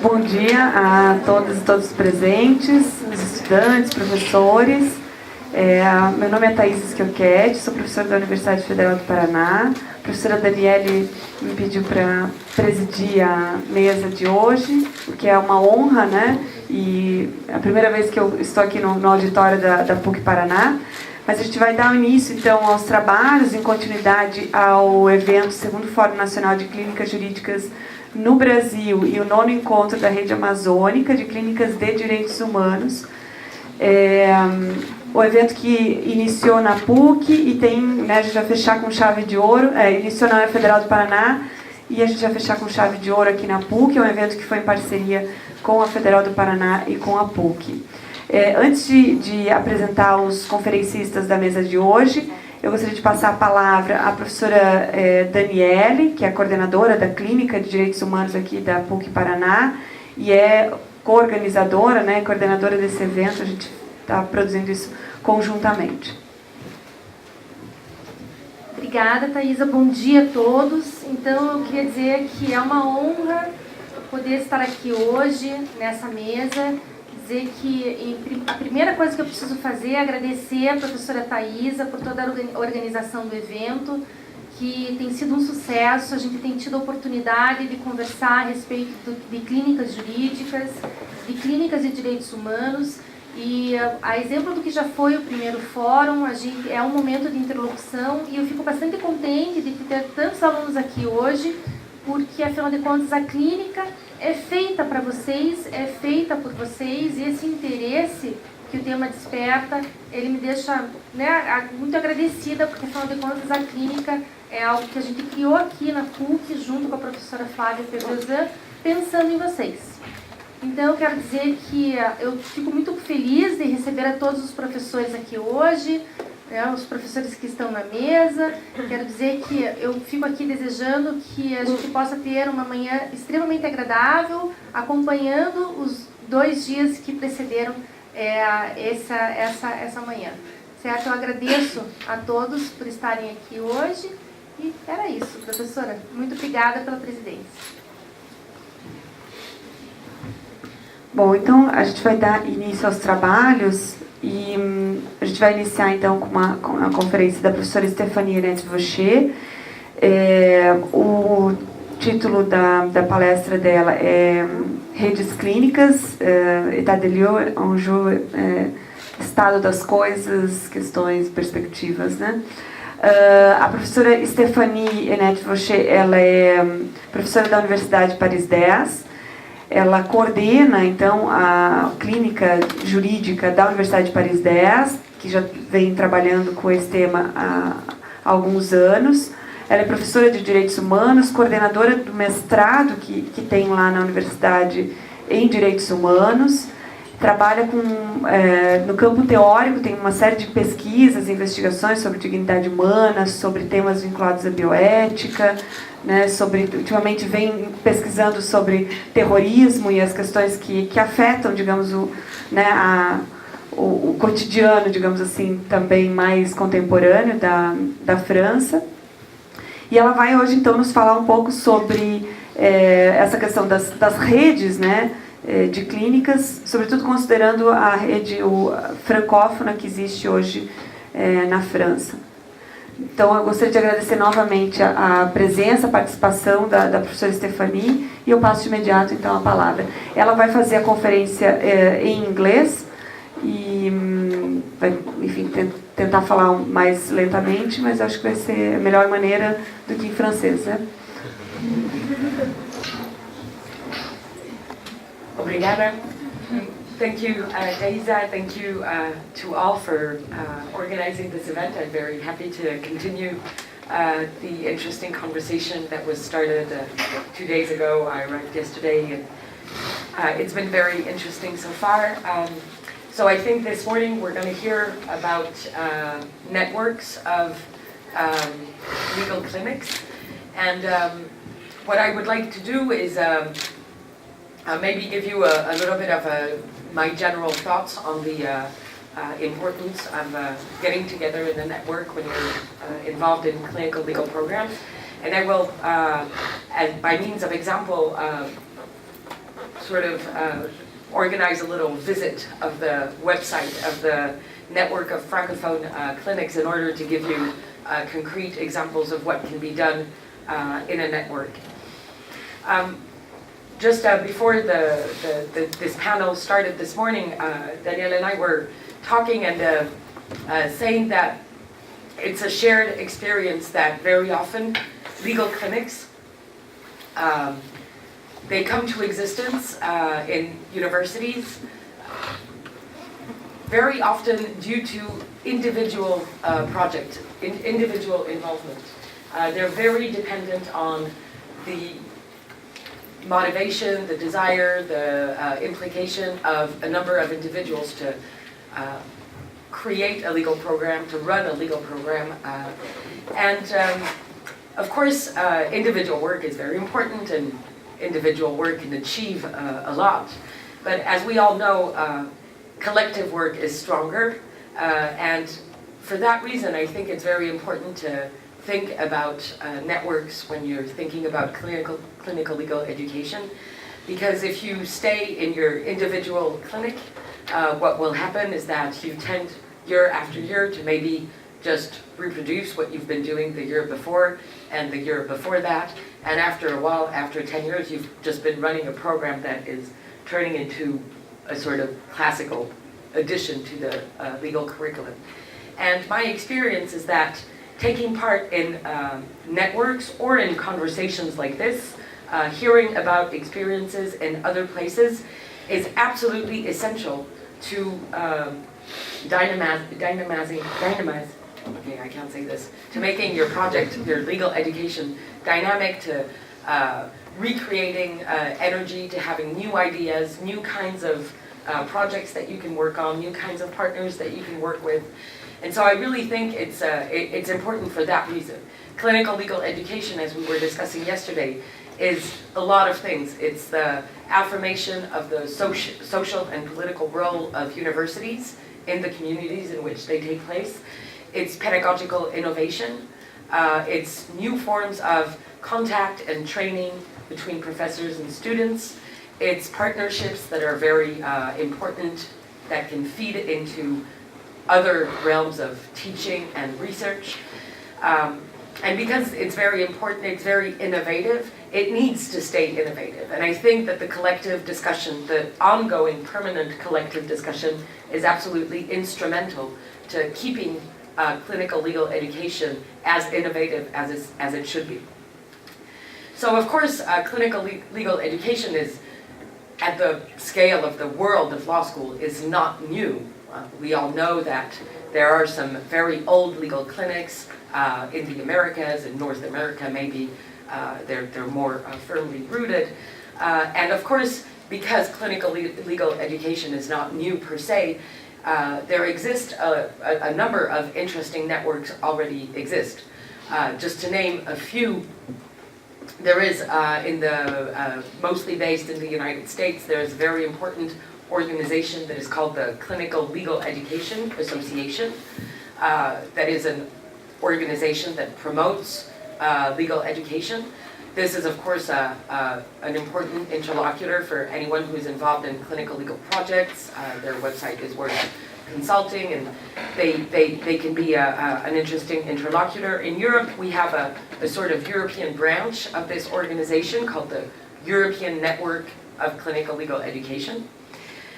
Bom dia a todas e todos presentes, os estudantes, professores. Meu nome é Thaís Hennette-Vauchez, sou professora da Universidade Federal do Paraná. A professora Daniele me pediu para presidir a mesa de hoje, o que é uma honra, né? E é a primeira vez que eu estou aqui no auditório da PUC Paraná. Mas a gente vai dar início, então, aos trabalhos, em continuidade ao evento segundo Fórum Nacional de Clínicas Jurídicas no Brasil e o 9º encontro da Rede Amazônica de Clínicas de Direitos Humanos. O evento que iniciou na PUC e tem, né, a gente vai fechar com chave de ouro, iniciou na Federal do Paraná e a gente vai fechar com chave de ouro aqui na PUC. É um evento que foi em parceria com a Federal do Paraná e com a PUC. Antes de apresentar os conferencistas da mesa de hoje, eu gostaria de passar a palavra à professora Daniele, que é a coordenadora da Clínica de Direitos Humanos aqui da PUC Paraná e é co-organizadora, né, coordenadora desse evento. A gente está produzindo isso conjuntamente. Obrigada, Thaisa. Bom dia a todos. Então, eu queria dizer que é uma honra poder estar aqui hoje, nessa mesa. Dizer que a primeira coisa que eu preciso fazer é agradecer a professora Thaisa por toda a organização do evento, que tem sido um sucesso. A gente tem tido a oportunidade de conversar a respeito de clínicas jurídicas, de clínicas de direitos humanos, e a exemplo do que já foi o primeiro fórum, é um momento de interlocução, e eu fico bastante contente de ter tantos alunos aqui hoje, porque, afinal de contas, a clínica é feita para vocês, é feita por vocês, e esse interesse que o tema desperta, ele me deixa, né, muito agradecida, porque, afinal de contas, a clínica é algo que a gente criou aqui na PUC, junto com a professora Flávia Pedrosan, pensando em vocês. Então, eu quero dizer que eu fico muito feliz de receber a todos os professores aqui hoje, os professores que estão na mesa. Quero dizer que eu fico aqui desejando que a gente possa ter uma manhã extremamente agradável, acompanhando os 2 dias que precederam essa manhã. Certo? Eu agradeço a todos por estarem aqui hoje. E era isso, professora. Muito obrigada pela presidência. Bom, então a gente vai dar início aos trabalhos e a gente vai iniciar então com a conferência da professora Stéphanie Hennette-Vauchez. O título da palestra dela é Redes Clínicas, état des lieux, enjeux, estado das coisas, questões, perspectivas, né? A professora Stéphanie Hennette-Vauchez, ela é professora da Universidade Paris X. Ela coordena, então, a clínica jurídica da Universidade Paris X, que já vem trabalhando com esse tema há alguns anos. Ela é professora de Direitos Humanos, coordenadora do mestrado que tem lá na Universidade em Direitos Humanos. Trabalha no campo teórico, tem uma série de pesquisas e investigações sobre dignidade humana, sobre temas vinculados à bioética, né, ultimamente vem pesquisando sobre terrorismo e as questões que afetam, digamos, o cotidiano, digamos assim, também mais contemporâneo da França. E ela vai hoje, então, nos falar um pouco sobre essa questão das redes, né, de clínicas, sobretudo considerando a rede francófona que existe hoje na França. Então, eu gostaria de agradecer novamente a presença, a participação da professora Stéphanie, e eu passo de imediato, então, a palavra. Ela vai fazer a conferência em inglês e vai, enfim, tentar falar mais lentamente, mas acho que vai ser a melhor maneira do que em francês, né? Obrigada. Thank you, Thaisa. Thank you to all for organizing this event. I'm very happy to continue the interesting conversation that was started 2 days ago. I arrived yesterday, and it's been very interesting so far. So I think this morning we're going to hear about networks of legal clinics. And what I would like to do is maybe give you a little bit of my general thoughts on the importance of getting together in a network when you're involved in clinical legal programs. And I will, by means of example, sort of organize a little visit of the website of the network of Francophone clinics in order to give you concrete examples of what can be done in a network. Just before this panel started this morning, Danielle and I were talking and saying that it's a shared experience that very often legal clinics, they come to existence in universities very often due to individual individual involvement. They're very dependent on the motivation, the desire, the implication of a number of individuals to create a legal program, to run a legal program. Of course, individual work is very important, and individual work can achieve a lot. But as we all know, collective work is stronger. And for that reason, I think it's very important to think about networks when you're thinking about clinical legal education. Because if you stay in your individual clinic, what will happen is that you tend year after year to maybe just reproduce what you've been doing the year before and the year before that. And after a while, after 10 years, you've just been running a program that is turning into a sort of classical addition to the legal curriculum. And my experience is that taking part in networks or in conversations like this, hearing about experiences in other places is absolutely essential to to making your project, your legal education dynamic, to recreating energy, to having new ideas, new kinds of projects that you can work on, new kinds of partners that you can work with. And so I really think it's important for that reason. Clinical legal education, as we were discussing yesterday, is a lot of things. It's the affirmation of the social and political role of universities in the communities in which they take place. It's pedagogical innovation. It's new forms of contact and training between professors and students. It's partnerships that are very important, that can feed into other realms of teaching and research. And because it's very important, it's very innovative, it needs to stay innovative. And I think that the collective discussion, the ongoing permanent collective discussion, is absolutely instrumental to keeping clinical legal education as innovative as it should be. So of course, clinical legal education is, at the scale of the world of law school, is not new. We all know that there are some very old legal clinics in the Americas, in North America maybe, they're more firmly rooted. And of course, because clinical legal education is not new per se, there exist a number of interesting networks already exist. Just to name a few, there is, mostly based in the United States, there's a very important organization that is called the Clinical Legal Education Association. That is an organization that promotes legal education. This is, of course, an important interlocutor for anyone who is involved in clinical legal projects. Their website is worth consulting, and they can be an interesting interlocutor. In Europe, we have a sort of European branch of this organization called the European Network of Clinical Legal Education.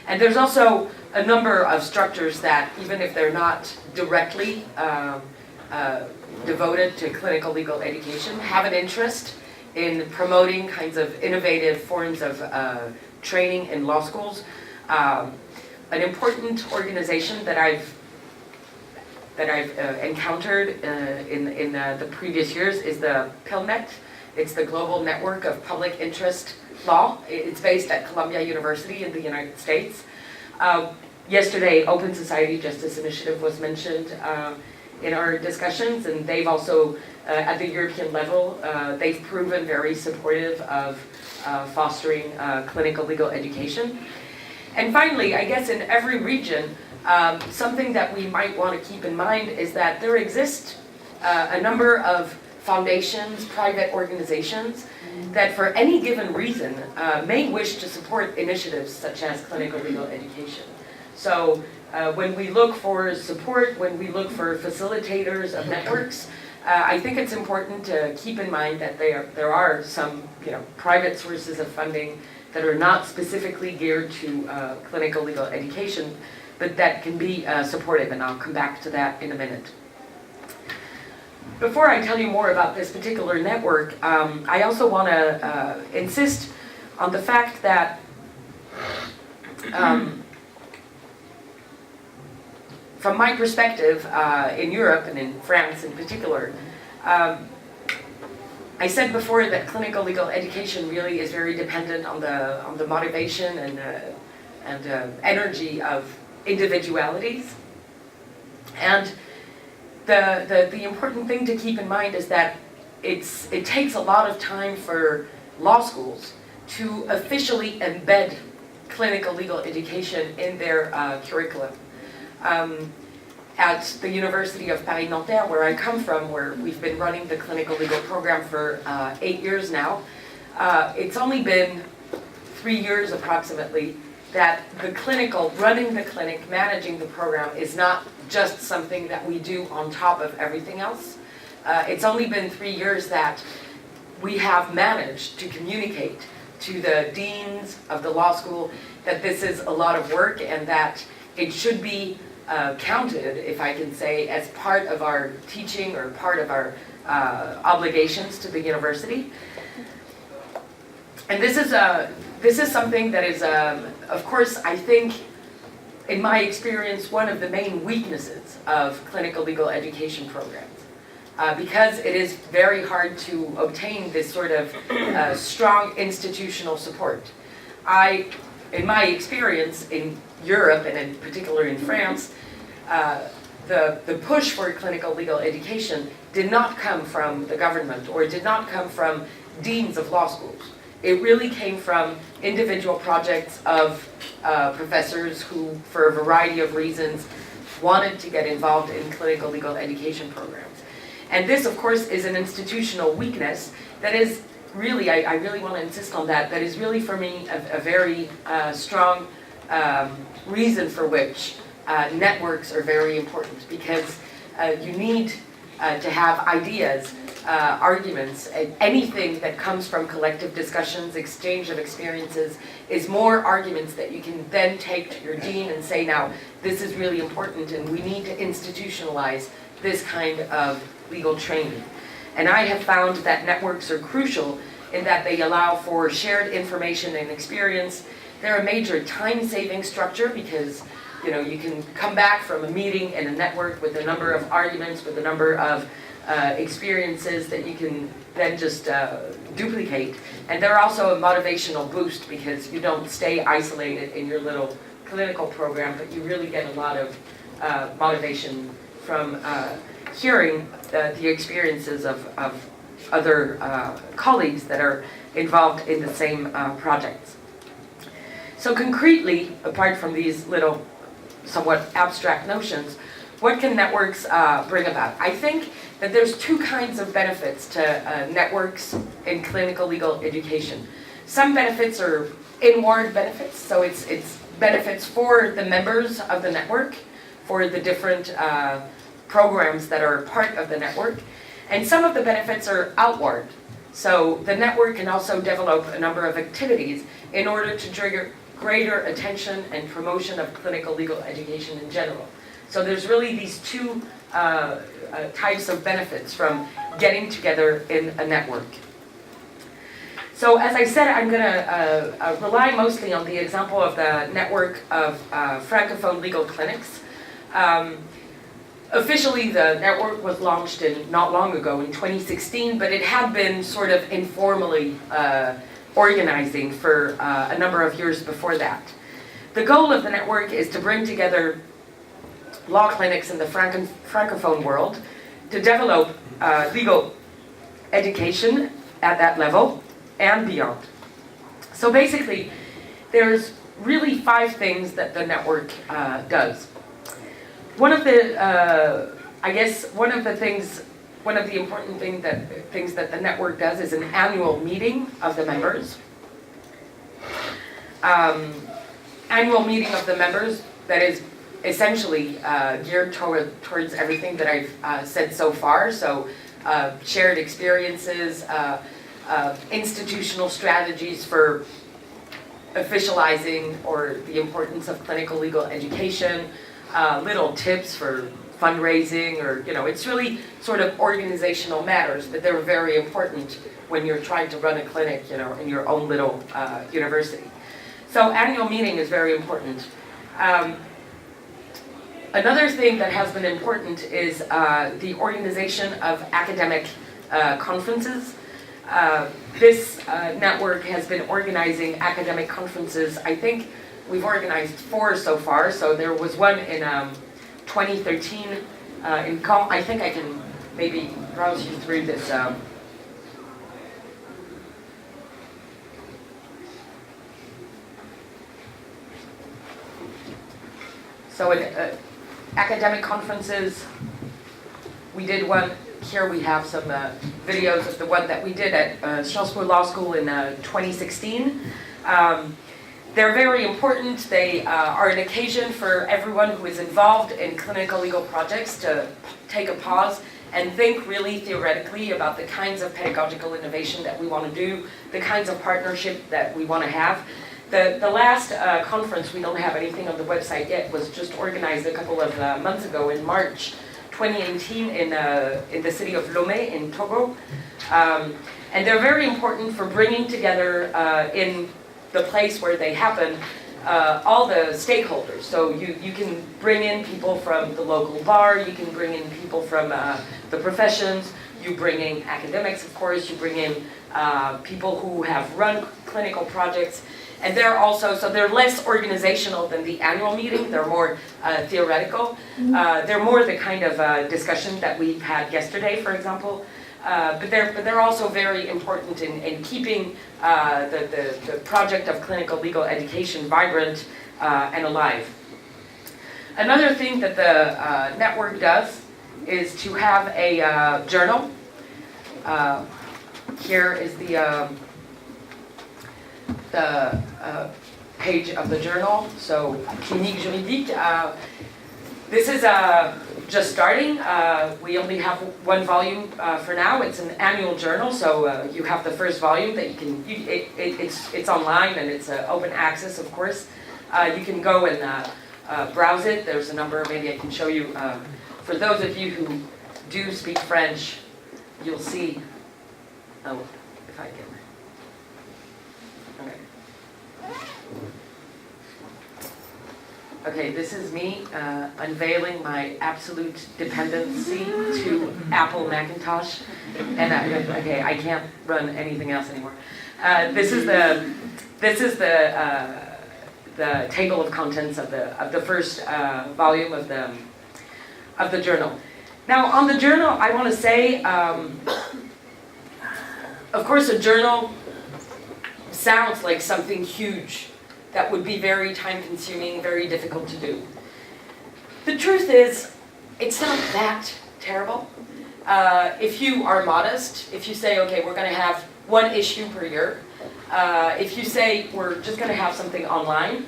And there's also a number of structures that, even if they're not directly devoted to clinical legal education, have an interest in promoting kinds of innovative forms of training in law schools. An important organization that I've encountered in the previous years is the PILNet. It's the Global Network of Public Interest Law. It's based at Columbia University in the United States. Yesterday, Open Society Justice Initiative was mentioned in our discussions, and they've also, at the European level, they've proven very supportive of fostering clinical legal education. And finally, I guess in every region, something that we might want to keep in mind is that there exist a number of foundations, private organizations that for any given reason may wish to support initiatives such as clinical legal education. So when we look for support, when we look for facilitators of networks, I think it's important to keep in mind that there are some private sources of funding that are not specifically geared to clinical legal education, but that can be supportive, and I'll come back to that in a minute. Before I tell you more about this particular network, I also want to insist on the fact that from my perspective in Europe and in France in particular, I said before that clinical legal education really is very dependent on the motivation and energy of individualities. And the important thing to keep in mind is that it takes a lot of time for law schools to officially embed clinical legal education in their curriculum. At the University of Paris X, where I come from, where we've been running the clinical legal program for 8 years now, it's only been 3 years approximately that running the clinic, managing the program is not just something that we do on top of everything else. It's only been 3 years that we have managed to communicate to the deans of the law school that this is a lot of work and that it should be counted, if I can say, as part of our teaching or part of our obligations to the university. And this is something that is, of course, I think, in my experience, one of the main weaknesses of clinical legal education programs. Because it is very hard to obtain this sort of strong institutional support. In my experience in Europe, and in particular in France, the push for clinical legal education did not come from the government or did not come from deans of law schools. It really came from individual projects of professors who, for a variety of reasons, wanted to get involved in clinical legal education programs. And this, of course, is an institutional weakness that is really, I really want to insist on that is really for me a very strong reason for which networks are very important, because you need to have ideas, arguments, anything that comes from collective discussions, exchange of experiences, is more arguments that you can then take to your dean and say, now, this is really important and we need to institutionalize this kind of legal training. And I have found that networks are crucial in that they allow for shared information and experience. They're a major time-saving structure because you can come back from a meeting in a network with a number of arguments, with a number of experiences that you can then just duplicate. And they're also a motivational boost because you don't stay isolated in your little clinical program, but you really get a lot of motivation from hearing the experiences of other colleagues that are involved in the same projects. So concretely, apart from these little somewhat abstract notions, what can networks bring about? I think that there's two kinds of benefits to networks in clinical legal education. Some benefits are inward benefits, so it's benefits for the members of the network, for the different programs that are part of the network, and some of the benefits are outward. So the network can also develop a number of activities in order to trigger greater attention and promotion of clinical legal education in general. So there's really these two types of benefits from getting together in a network. So as I said, I'm going to rely mostly on the example of the network of Francophone legal clinics. Officially, the network was launched not long ago, in 2016, but it had been sort of informally organizing for a number of years before that. The goal of the network is to bring together law clinics in the Francophone world to develop legal education at that level and beyond. So basically, there's really 5 things that the network does. One of the things one of the important things that the network does is an annual meeting of the members. Annual meeting of the members that is essentially geared towards everything that I've said so far. So shared experiences, institutional strategies for officializing or the importance of clinical legal education, little tips for fundraising, or, it's really sort of organizational matters, but they're very important when you're trying to run a clinic, in your own little university. So annual meeting is very important. Another thing that has been important is the organization of academic conferences. This network has been organizing academic conferences. I think we've organized 4 so far. So there was one in 2013 in Caen. I think I can maybe browse you through this. So academic conferences, we did one. Here we have some videos of the one that we did at Sciences Po Law School in 2016. They're very important. They are an occasion for everyone who is involved in clinical legal projects to take a pause and think really theoretically about the kinds of pedagogical innovation that we want to do, the kinds of partnership that we want to have. The last conference, we don't have anything on the website yet, was just organized a couple of months ago in March 2018 in the city of Lomé in Togo. And they're very important for bringing together in the place where they happen all the stakeholders. So you can bring in people from the local bar, you can bring in people from the professions, you bring in academics, of course, you bring in people who have run clinical projects. And they're also, so they're less organizational than the annual meeting, they're more theoretical. They're more the kind of discussion that we had yesterday, for example. But they're also very important in keeping the project of clinical legal education vibrant and alive. Another thing that the network does is to have a journal. Here is the page of the journal, so Cliniques, Jurídicas. This is just starting. We only have 1 volume for now. It's an annual journal, so you have the first volume that you can. It's online and it's open access, of course. You can go and browse it. There's a number. Maybe I can show you. For those of you who do speak French, you'll see. Oh, if I can. Okay, this is me unveiling my absolute dependency to Apple Macintosh, and I can't run anything else anymore. This is the table of contents of the first volume of the journal. Now, on the journal, I want to say, of course, a journal sounds like something huge that would be very time-consuming, very difficult to do. The truth is, it's not that terrible. If you are modest, if you say, okay, we're going to have 1 issue per year, if you say we're just going to have something online,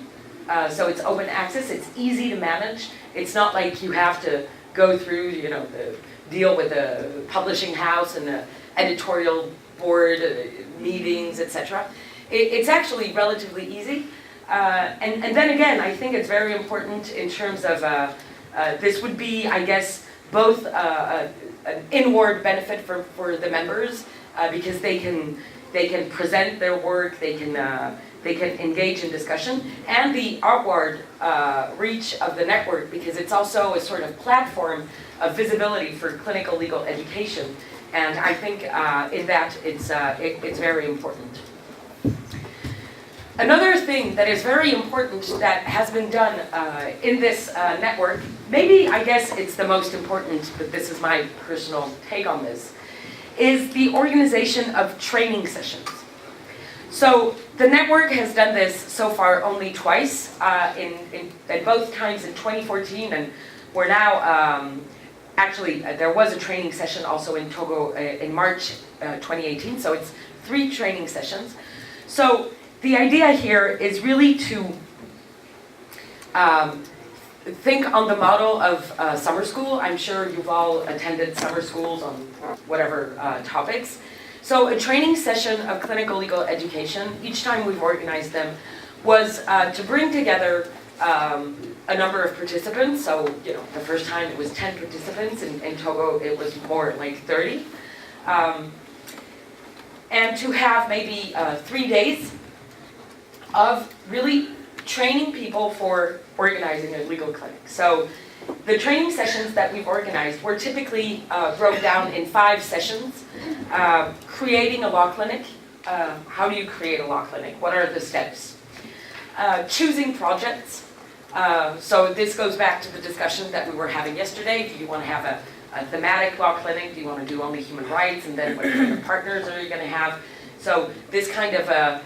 so it's open access, it's easy to manage. It's not like you have to go through, the deal with the publishing house and the editorial board meetings, etc. It's actually relatively easy. And then again, I think it's very important in terms of, this would be, I guess, both an inward benefit for the members, because they can present their work, they can engage in discussion, and the outward reach of the network, because it's also a sort of platform of visibility for clinical legal education. And I think in that it's very important. Another thing that is very important that has been done in this network, maybe I guess it's the most important, but this is my personal take on this, is the organization of training sessions. So the network has done this so far only twice, in both times in 2014, and we're now actually, there was a training session also in Togo in March 2018, so it's 3 training sessions. So the idea here is really to think on the model of summer school. I'm sure you've all attended summer schools on whatever topics. So a training session of clinical legal education, each time we've organized them, was to bring together a number of participants. So, you know, the first time it was 10 participants. In Togo, it was more like 30. And to have maybe 3 days of really training people for organizing a legal clinic. So the training sessions that we've organized were typically broken down in 5 sessions. Creating a law clinic. How do you create a law clinic? What are the steps? Choosing projects. So this goes back to the discussion that we were having yesterday. Do you want to have a thematic law clinic? Do you want to do only human rights? And then what kind of partners are you going to have? So this kind of a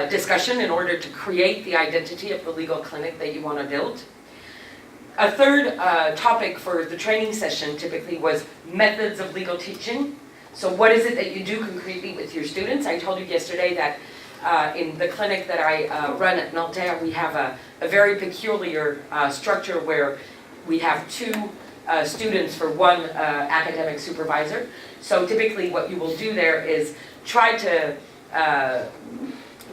discussion in order to create the identity of the legal clinic that you want to build. A third topic for the training session typically was methods of legal teaching. So what is it that you do concretely with your students? I told you yesterday that in the clinic that I run at Nanterre, we have a very peculiar structure where we have 2 students for 1 academic supervisor. So typically what you will do there is try to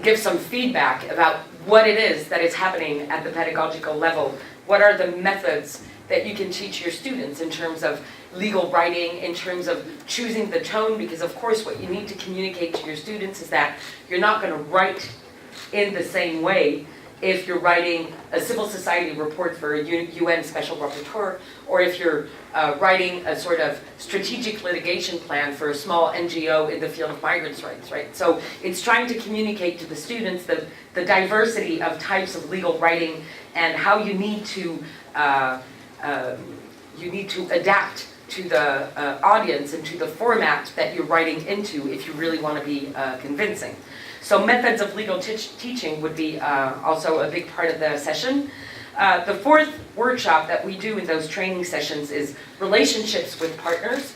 give some feedback about what it is that is happening at the pedagogical level. What are the methods that you can teach your students in terms of legal writing, in terms of choosing the tone, because of course what you need to communicate to your students is that you're not going to write in the same way if you're writing a civil society report for a UN special rapporteur, or if you're writing a sort of strategic litigation plan for a small NGO in the field of migrants' rights, right? So it's trying to communicate to the students the diversity of types of legal writing and how you need to adapt to the audience and to the format that you're writing into if you really want to be convincing. So methods of legal teaching would be also a big part of the session. The 4th workshop that we do in those training sessions is relationships with partners.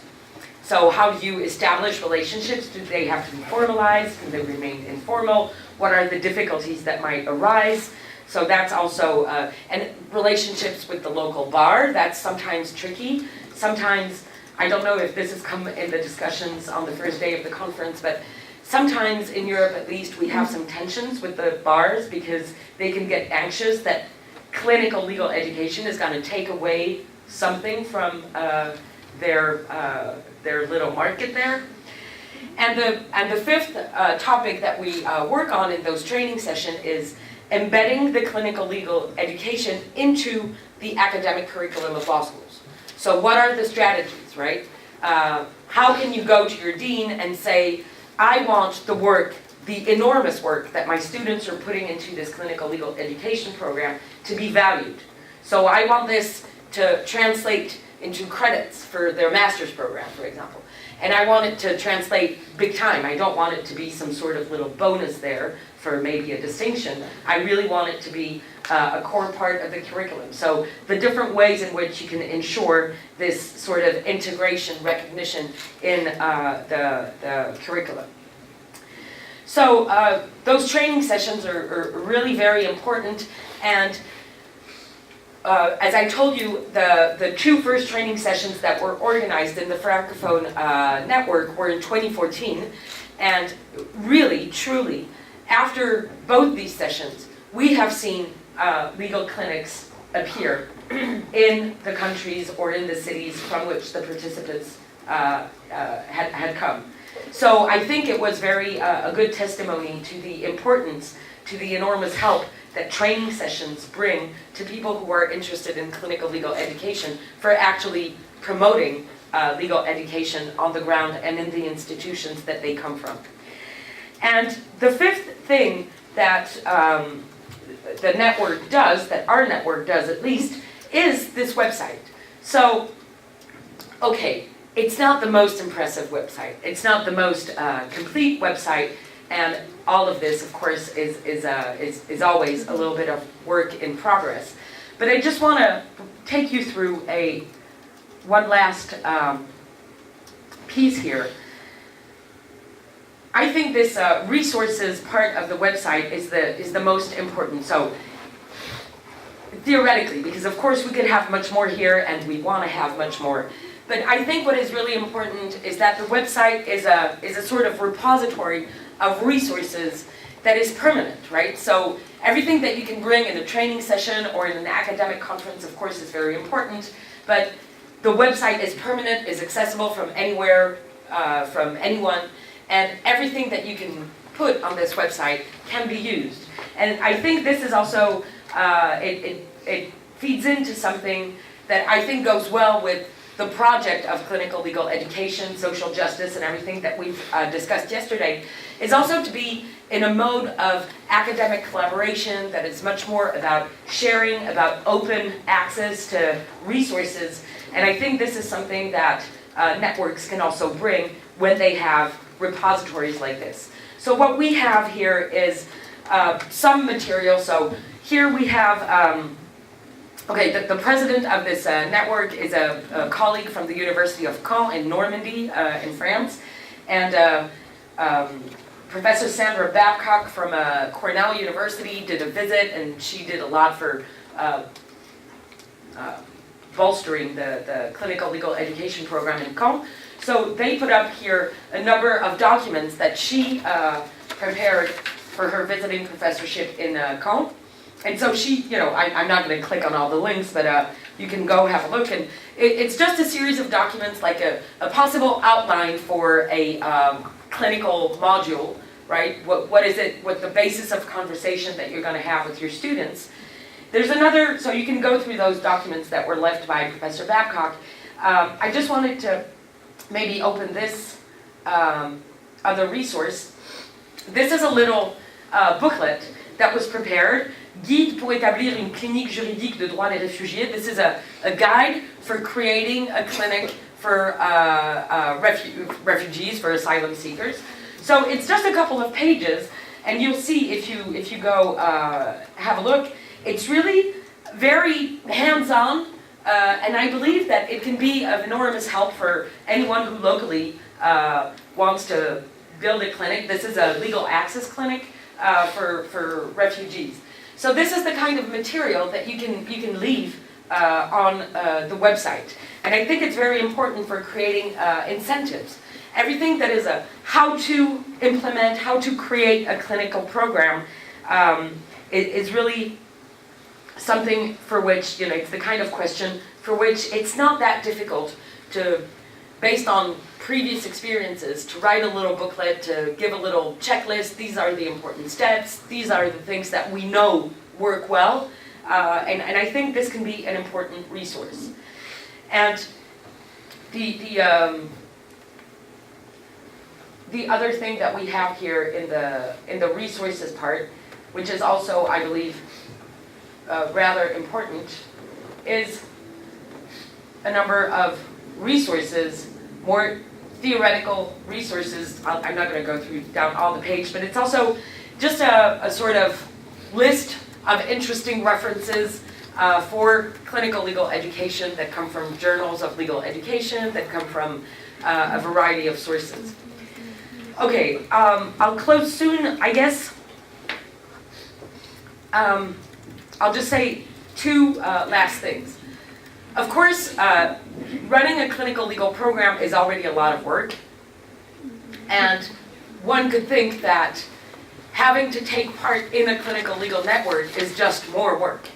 So how do you establish relationships? Do they have to be formalized? Can they remain informal? What are the difficulties that might arise? So that's also, and relationships with the local bar, that's sometimes tricky. Sometimes, I don't know if this has come in the discussions on the first day of the conference, but sometimes in Europe at least we have some tensions with the bars because they can get anxious that clinical legal education is going to take away something from their little market there. And the 5th topic that we work on in those training sessions is embedding the clinical legal education into the academic curriculum of law schools. So what are the strategies, right? How can you go to your dean and say, I want the work, the enormous work that my students are putting into this clinical legal education program to be valued. So I want this to translate into credits for their master's program, for example. And I want it to translate big time. I don't want it to be some sort of little bonus there for maybe a distinction. I really want it to be a core part of the curriculum. So the different ways in which you can ensure this sort of integration, recognition in the curriculum. So those training sessions are really very important. And as I told you, the 2 first training sessions that were organized in the Francophone network were in 2014. And really, truly, after both these sessions, we have seen legal clinics appear in the countries or in the cities from which the participants had come. So I think it was very a good testimony to the importance, to the enormous help that training sessions bring to people who are interested in clinical legal education for actually promoting legal education on the ground and in the institutions that they come from. And the 5th thing that the network does, that our network does at least, is this website. So, okay, it's not the most impressive website. It's not the most complete website, and all of this, of course, is always a little bit of work in progress. But I just want to take you through a one last piece here. I think this resources part of the website is the most important. So theoretically, because of course we could have much more here and we want to have much more. But I think what is really important is that the website is a sort of repository of resources that is permanent, right? So everything that you can bring in a training session or in an academic conference, of course, is very important. But the website is permanent, is accessible from anywhere, from anyone. And everything that you can put on this website can be used. And I think this is also, it feeds into something that I think goes well with the project of clinical legal education, social justice, and everything that we've discussed yesterday, is also to be in a mode of academic collaboration that is much more about sharing, about open access to resources. And I think this is something that networks can also bring when they have repositories like this. So what we have here is some material. So here we have, the president of this network is a colleague from the University of Caen in Normandy in France. And Professor Sandra Babcock from Cornell University did a visit, and she did a lot for bolstering the clinical legal education program in Caen. So they put up here a number of documents that she prepared for her visiting professorship in Caen. And so she, I'm not going to click on all the links, but you can go have a look. And it's just a series of documents, like a possible outline for a clinical module, right? What is it, what the basis of conversation that you're going to have with your students. There's another, so you can go through those documents that were left by Professor Babcock. I just wanted to maybe open this other resource. This is a little booklet that was prepared, Guide pour établir une clinique juridique de droit des réfugiés. This is a guide for creating a clinic for refugees, for asylum seekers. So it's just a couple of pages, and you'll see if you go have a look, it's really very hands-on, and I believe that it can be of enormous help for anyone who locally wants to build a clinic. This is a legal access clinic for refugees. So this is the kind of material that you can leave on the website. And I think it's very important for creating incentives. Everything that is a how to implement, how to create a clinical program is really something for which, it's the kind of question for which it's not that difficult to, based on previous experiences, to write a little booklet, to give a little checklist. These are the important steps. These are the things that we know work well. And I think this can be an important resource. And the other thing that we have here in the resources part, which is also, I believe, rather important, is a number of resources, more theoretical resources. I'm not going to go down all the page, but it's also just a sort of list of interesting references for clinical legal education that come from journals of legal education, that come from a variety of sources. Okay, I'll close soon, I guess. I'll just say two last things. Of course, running a clinical legal program is already a lot of work. And one could think that having to take part in a clinical legal network is just more work.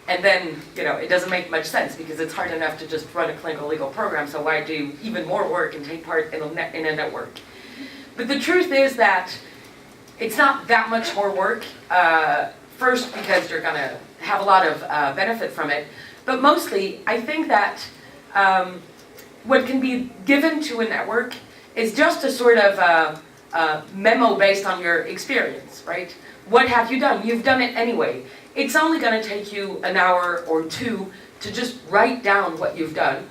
And then, it doesn't make much sense because it's hard enough to just run a clinical legal program, so why do even more work and take part in a network? But the truth is that it's not that much more work. First, because you're going to have a lot of benefit from it. But mostly, I think that what can be given to a network is just a sort of memo based on your experience, right? What have you done? You've done it anyway. It's only going to take you an hour or two to just write down what you've done,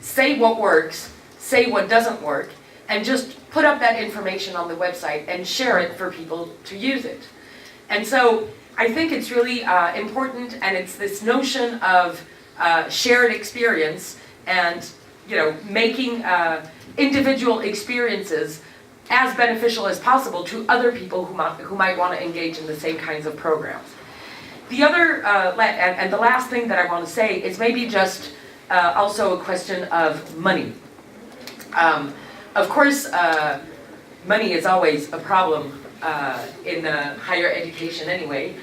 say what works, say what doesn't work, and just put up that information on the website and share it for people to use it. And so I think it's really important, and it's this notion of shared experience and making individual experiences as beneficial as possible to other people who might want to engage in the same kinds of programs. The other, and the last thing that I want to say is maybe just also a question of money. Of course, money is always a problem in higher education anyway,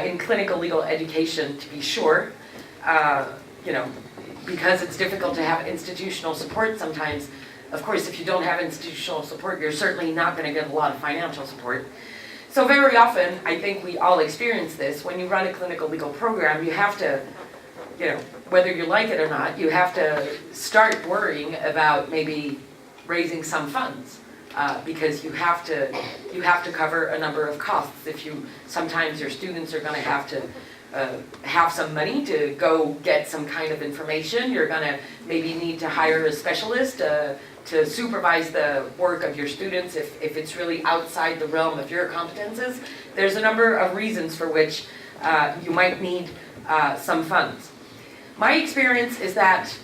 in clinical legal education to be sure, because it's difficult to have institutional support sometimes. Of course, if you don't have institutional support, you're certainly not going to get a lot of financial support. So very often, I think we all experience this, when you run a clinical legal program, you have to, whether you like it or not, you have to start worrying about maybe raising some funds, because you have to cover a number of costs. Sometimes your students are going to have some money to go get some kind of information. You're going to maybe need to hire a specialist to supervise the work of your students if it's really outside the realm of your competences. There's a number of reasons for which you might need some funds. My experience is that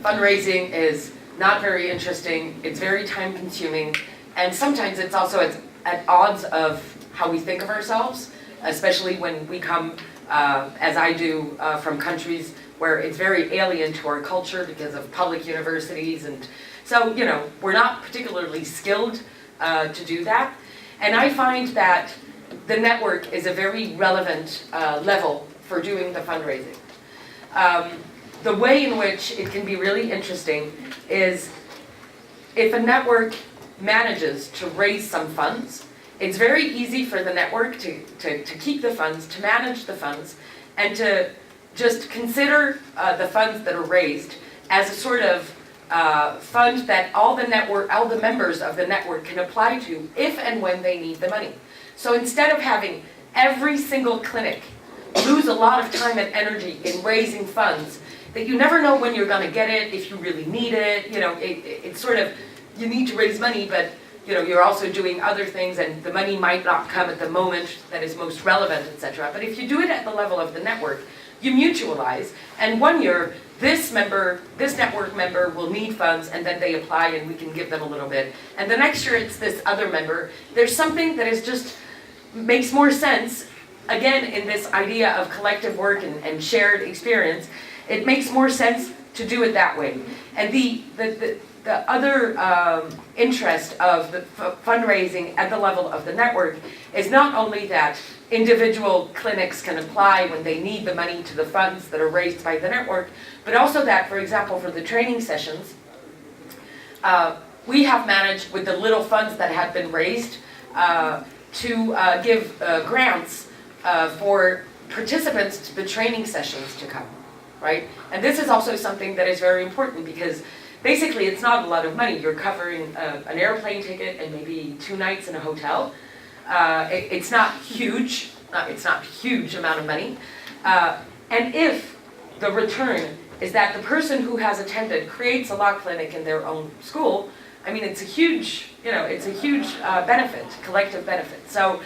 fundraising is not very interesting, it's very time consuming, and sometimes it's also at odds of how we think of ourselves, especially when we come, as I do, from countries where it's very alien to our culture because of public universities, and so, we're not particularly skilled to do that. And I find that the network is a very relevant level for doing the fundraising. The way in which it can be really interesting is if a network manages to raise some funds, it's very easy for the network to keep the funds, to manage the funds, and to just consider the funds that are raised as a sort of fund that all the members of the network can apply to if and when they need the money. So instead of having every single clinic lose a lot of time and energy in raising funds that you never know when you're going to get it, if you really need it, it's sort of, you need to raise money, but you're also doing other things, and the money might not come at the moment that is most relevant, etc. But if you do it at the level of the network, you mutualize, and 1 year, this network member will need funds, and then they apply and we can give them a little bit. And the next year it's this other member. There's something that is just, makes more sense, again, in this idea of collective work and shared experience. It makes more sense to do it that way. And the other interest of the fundraising at the level of the network is not only that individual clinics can apply when they need the money to the funds that are raised by the network, but also that, for example, for the training sessions, we have managed, with the little funds that have been raised, to give grants for participants to the training sessions to come, right? And this is also something that is very important, because basically it's not a lot of money. You're covering an airplane ticket and maybe 2 nights in a hotel. It's not huge. It's not a huge amount of money. And if the return is that the person who has attended creates a law clinic in their own school, I mean, it's a huge, it's a huge benefit, collective benefit. So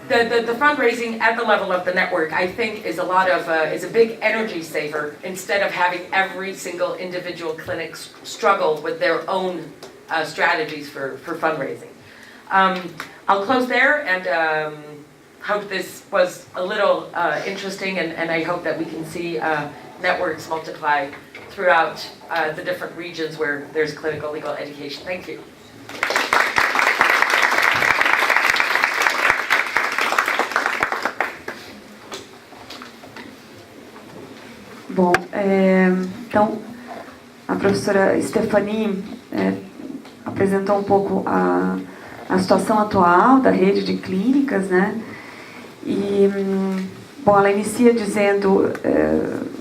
the fundraising at the level of the network, I think, is a big energy saver, instead of having every single individual clinic struggle with their own strategies for fundraising. I'll close there, and hope this was a little interesting, and I hope that we can see networks multiply throughout the different regions where there's clinical legal education. Thank you. Bom, então a professora Stéphanie apresentou um pouco a situação atual da rede de clínicas, né? E, bom, ela inicia dizendo,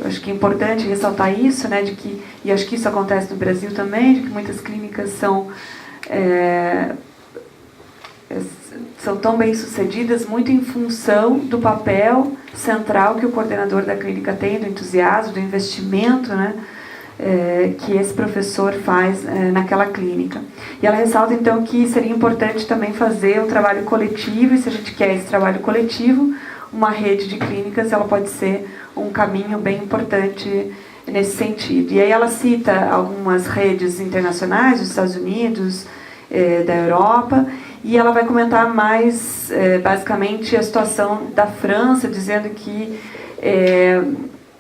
acho que é importante ressaltar isso, né, de que, e acho que isso acontece no Brasil também, de que muitas clínicas são tão bem sucedidas muito em função do papel central que o coordenador da clínica tem, do entusiasmo, do investimento, né, que esse professor faz naquela clínica. E ela ressalta, então, que seria importante também fazer um trabalho coletivo, e se a gente quer esse trabalho coletivo, uma rede de clínicas ela pode ser um caminho bem importante nesse sentido. E aí ela cita algumas redes internacionais dos Estados Unidos, da Europa, e ela vai comentar mais, basicamente, a situação da França, dizendo que,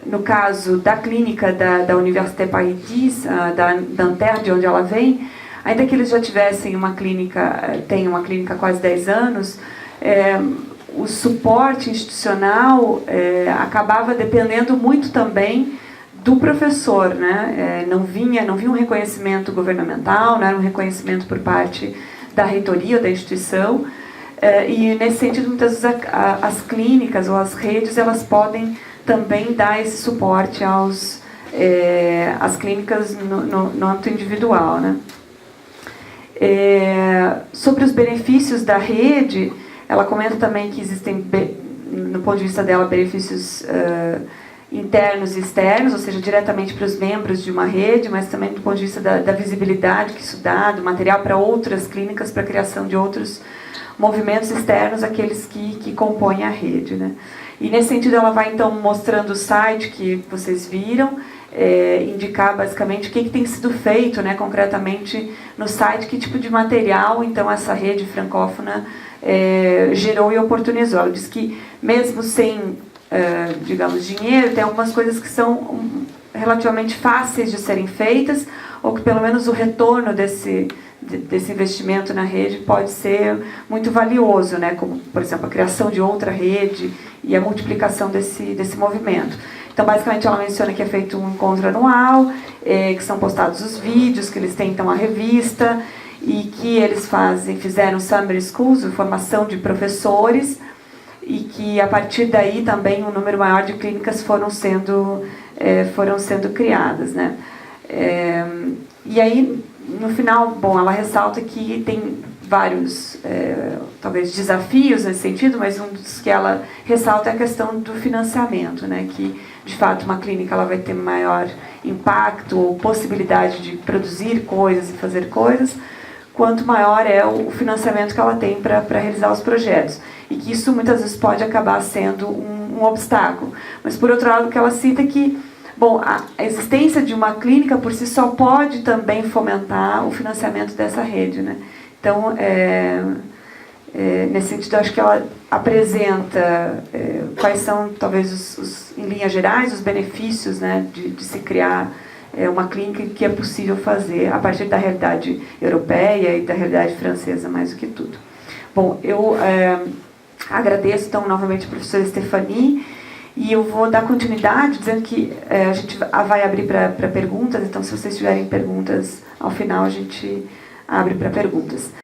no caso da clínica da Université Paris X, da Nanterre, de onde ela vem, ainda que eles já tivessem uma clínica, tem uma clínica há quase 10 anos, o suporte institucional acabava dependendo muito também do professor, né? Não vinha um reconhecimento governamental, não era um reconhecimento por parte da reitoria ou da instituição, e nesse sentido muitas vezes as clínicas ou as redes elas podem também dar esse suporte às clínicas no âmbito individual, né? Sobre os benefícios da rede, ela comenta também que existem, no ponto de vista dela, benefícios internos e externos, ou seja, diretamente para os membros de uma rede, mas também do ponto de vista da visibilidade que isso dá, do material para outras clínicas, para a criação de outros movimentos externos, aqueles que compõem a rede, né? E nesse sentido ela vai então mostrando o site que vocês viram, indicar basicamente o que tem sido feito, né, concretamente no site, que tipo de material então essa rede francófona gerou e oportunizou. Ela diz que mesmo sem, digamos, dinheiro, tem algumas coisas que são relativamente fáceis de serem feitas, ou que pelo menos o retorno desse investimento na rede pode ser muito valioso, né? Como, por exemplo, a criação de outra rede e a multiplicação desse movimento. Então, basicamente, ela menciona que é feito um encontro anual, que são postados os vídeos, que eles têm, então, a revista, e que eles fizeram summer schools, formação de professores, e que, a partir daí, também um número maior de clínicas foram sendo criadas, né? E aí, no final, bom, ela ressalta que tem vários, talvez, desafios nesse sentido, mas um dos que ela ressalta é a questão do financiamento, né? Que, de fato, uma clínica ela vai ter maior impacto ou possibilidade de produzir coisas e fazer coisas, quanto maior é o financiamento que ela tem para realizar os projetos. E que isso, muitas vezes, pode acabar sendo um obstáculo. Mas, por outro lado, o que ela cita é que, bom, a existência de uma clínica por si só pode também fomentar o financiamento dessa rede, né? Então, nesse sentido, acho que ela apresenta quais são, talvez, em linhas gerais, os benefícios, né, de se criar uma clínica que é possível fazer a partir da realidade europeia e da realidade francesa, mais do que tudo. Bom, eu agradeço, então, novamente a professora Stéphanie, e eu vou dar continuidade dizendo que a gente vai abrir para perguntas, então se vocês tiverem perguntas ao final a gente abre para perguntas.